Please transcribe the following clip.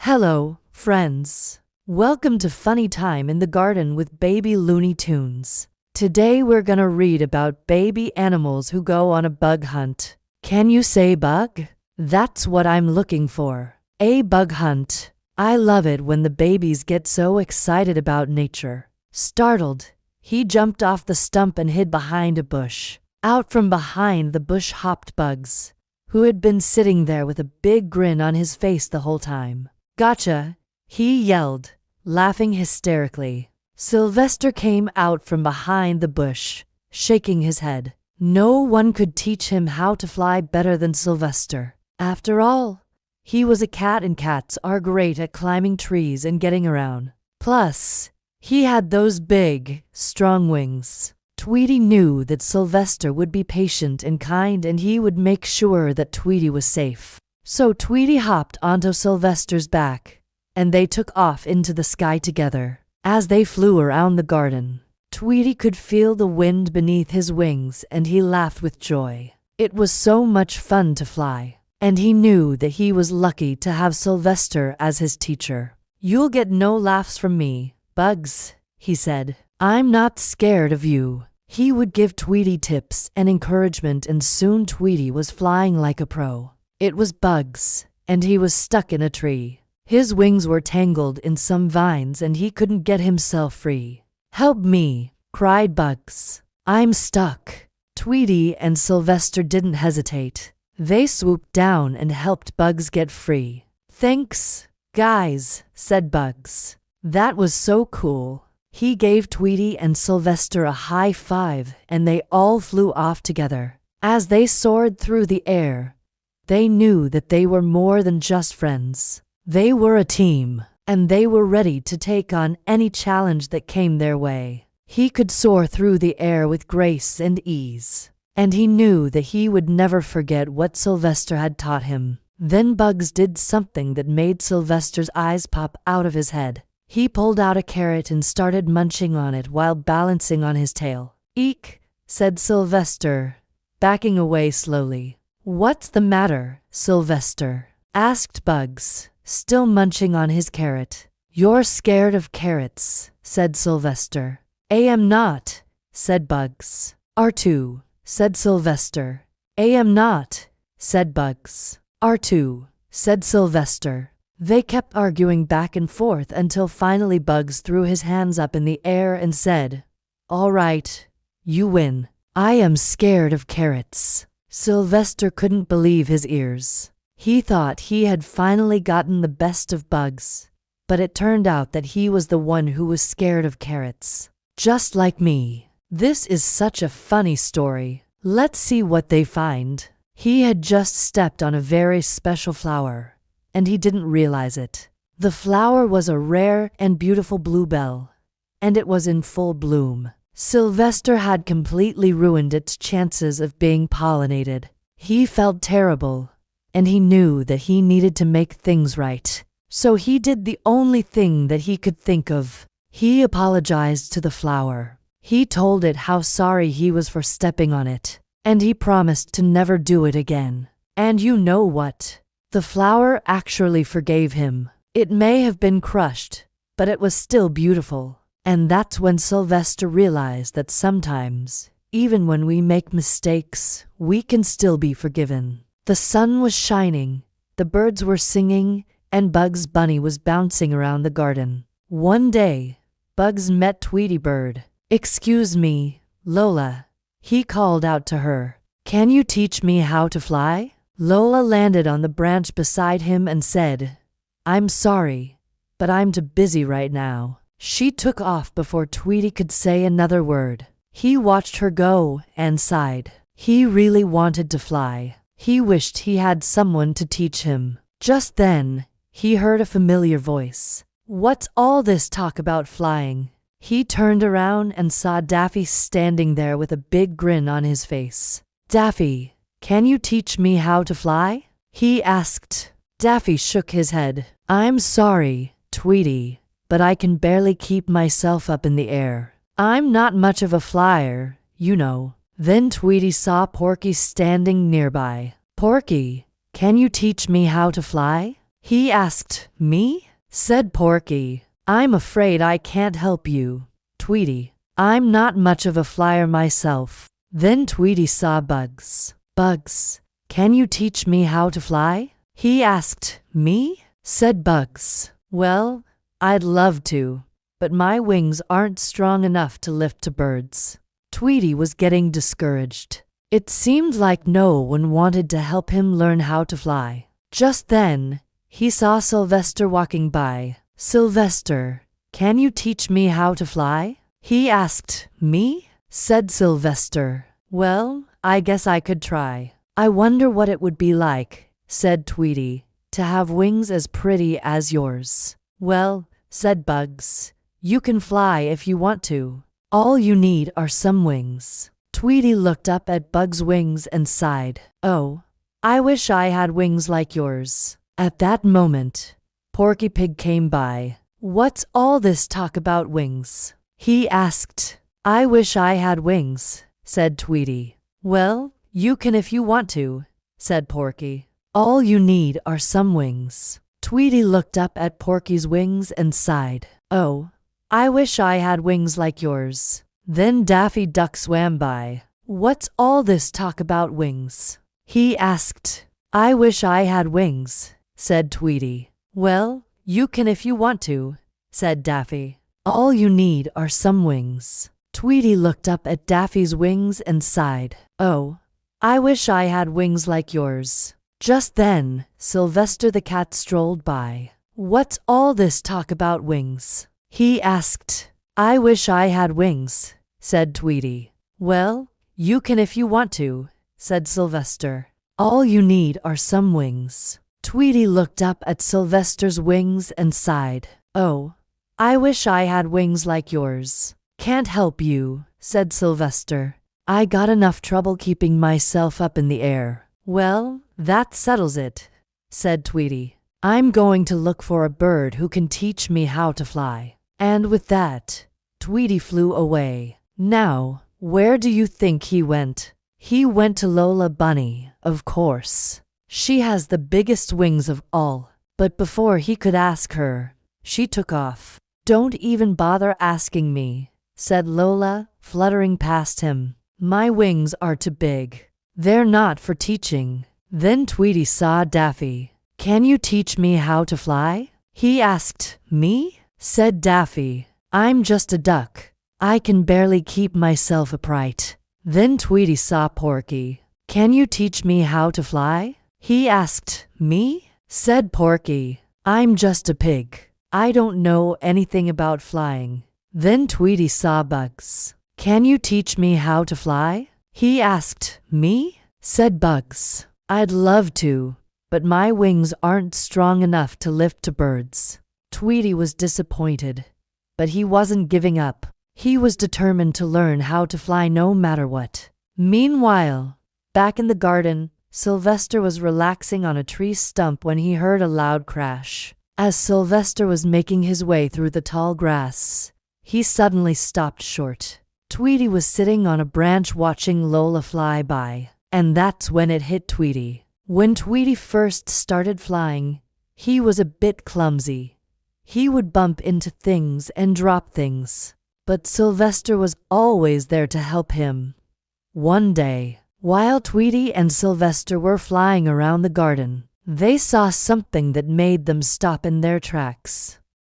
Hello, friends. Welcome to Funny Time in the Garden with Baby Looney Tunes. Today we're gonna read about baby animals who go on a bug hunt. Can you say bug? That's what I'm looking for. A bug hunt. I love it when the babies get so excited about nature. Startled, he jumped off the stump and hid behind a bush. Out from behind the bush hopped Bugs, who had been sitting there with a big grin on his face the whole time. Gotcha, he yelled, laughing hysterically. Sylvester came out from behind the bush, shaking his head. No one could teach him how to fly better than Sylvester. After all, he was a cat and cats are great at climbing trees and getting around. Plus, he had those big, strong wings. Tweety knew that Sylvester would be patient and kind and he would make sure that Tweety was safe. So Tweety hopped onto Sylvester's back, and they took off into the sky together. As they flew around the garden, Tweety could feel the wind beneath his wings and he laughed with joy. It was so much fun to fly, and he knew that he was lucky to have Sylvester as his teacher. "You'll get no laughs from me, Bugs," he said. "I'm not scared of you." He would give Tweety tips and encouragement and soon Tweety was flying like a pro. It was Bugs, and he was stuck in a tree. His wings were tangled in some vines and he couldn't get himself free. "Help me," cried Bugs. "I'm stuck." Tweety and Sylvester didn't hesitate. They swooped down and helped Bugs get free. "Thanks, guys," said Bugs. "That was so cool." He gave Tweety and Sylvester a high five and they all flew off together. As they soared through the air, they knew that they were more than just friends. They were a team, and they were ready to take on any challenge that came their way. He could soar through the air with grace and ease, and he knew that he would never forget what Sylvester had taught him. Then Bugs did something that made Sylvester's eyes pop out of his head. He pulled out a carrot and started munching on it while balancing on his tail. "Eek," said Sylvester, backing away slowly. "What's the matter, Sylvester?" asked Bugs, still munching on his carrot. "You're scared of carrots," said Sylvester. "I am not," said Bugs. "R2, said Sylvester. "I am not," said Bugs. "R2, said Sylvester. They kept arguing back and forth until finally Bugs threw his hands up in the air and said, "All right, you win. I am scared of carrots." Sylvester couldn't believe his ears. He thought he had finally gotten the best of Bugs, but it turned out that he was the one who was scared of carrots. Just like me. This is such a funny story. Let's see what they find. He had just stepped on a very special flower, and he didn't realize it. The flower was a rare and beautiful bluebell, and it was in full bloom. Sylvester had completely ruined its chances of being pollinated. He felt terrible, and he knew that he needed to make things right. So he did the only thing that he could think of. He apologized to the flower. He told it how sorry he was for stepping on it, and he promised to never do it again. And you know what? The flower actually forgave him. It may have been crushed, but it was still beautiful. And that's when Sylvester realized that sometimes, even when we make mistakes, we can still be forgiven. The sun was shining, the birds were singing, and Bugs Bunny was bouncing around the garden. One day, Bugs met Tweety Bird. "Excuse me, Lola," he called out to her. "Can you teach me how to fly?" Lola landed on the branch beside him and said, "I'm sorry, but I'm too busy right now." She took off before Tweety could say another word. He watched her go and sighed. He really wanted to fly. He wished he had someone to teach him. Just then, he heard a familiar voice. "What's all this talk about flying?" He turned around and saw Daffy standing there with a big grin on his face. "Daffy, can you teach me how to fly?" he asked. Daffy shook his head. "I'm sorry, Tweety, but I can barely keep myself up in the air. I'm not much of a flyer, you know." Then Tweety saw Porky standing nearby. "Porky, can you teach me how to fly?" he asked. Me? Said Porky. I'm afraid I can't help you, Tweety. I'm not much of a flyer myself. Then Tweety saw Bugs. Bugs, can you teach me how to fly? He asked. Me? Said Bugs. Well, I'd love to, but my wings aren't strong enough to lift to birds. Tweety was getting discouraged. It seemed like no one wanted to help him learn how to fly. Just then, he saw Sylvester walking by. Sylvester, can you teach me how to fly? He asked. Me? Said Sylvester. Well, I guess I could try. I wonder what it would be like, said Tweety, to have wings as pretty as yours. Well, said Bugs, you can fly if you want to. All you need are some wings. Tweety looked up at Bugs' wings and sighed. Oh, I wish I had wings like yours. At that moment, Porky Pig came by. What's all this talk about wings? He asked. I wish I had wings, said Tweety. Well, you can if you want to, said Porky. All you need are some wings. Tweety looked up at Porky's wings and sighed. Oh, I wish I had wings like yours. Then Daffy Duck swam by. What's all this talk about wings? He asked. I wish I had wings, said Tweety. Well, you can if you want to, said Daffy. All you need are some wings. Tweety looked up at Daffy's wings and sighed. Oh, I wish I had wings like yours. Just then, Sylvester the cat strolled by. What's all this talk about wings? He asked. I wish I had wings, said Tweety. Well, you can if you want to, said Sylvester. All you need are some wings. Tweety looked up at Sylvester's wings and sighed. Oh, I wish I had wings like yours. Can't help you, said Sylvester. I got enough trouble keeping myself up in the air. Well, that settles it, said Tweety. I'm going to look for a bird who can teach me how to fly. And with that, Tweety flew away. Now, where do you think he went? He went to Lola Bunny, of course. She has the biggest wings of all. But before he could ask her, she took off. Don't even bother asking me, said Lola, fluttering past him. My wings are too big. They're not for teaching. Then Tweety saw Daffy. Can you teach me how to fly? He asked. Me? Said Daffy. I'm just a duck. I can barely keep myself upright. Then Tweety saw Porky. Can you teach me how to fly? He asked. Me? Said Porky. I'm just a pig. I don't know anything about flying. Then Tweety saw Bugs. Can you teach me how to fly? He asked. Me? Said Bugs. I'd love to, but my wings aren't strong enough to lift to birds. Tweety was disappointed, but he wasn't giving up. He was determined to learn how to fly no matter what. Meanwhile, back in the garden, Sylvester was relaxing on a tree stump when he heard a loud crash. As Sylvester was making his way through the tall grass, he suddenly stopped short. Tweety was sitting on a branch watching Lola fly by, and that's when it hit Tweety. When Tweety first started flying, he was a bit clumsy. He would bump into things and drop things, but Sylvester was always there to help him. One day, while Tweety and Sylvester were flying around the garden, they saw something that made them stop in their tracks.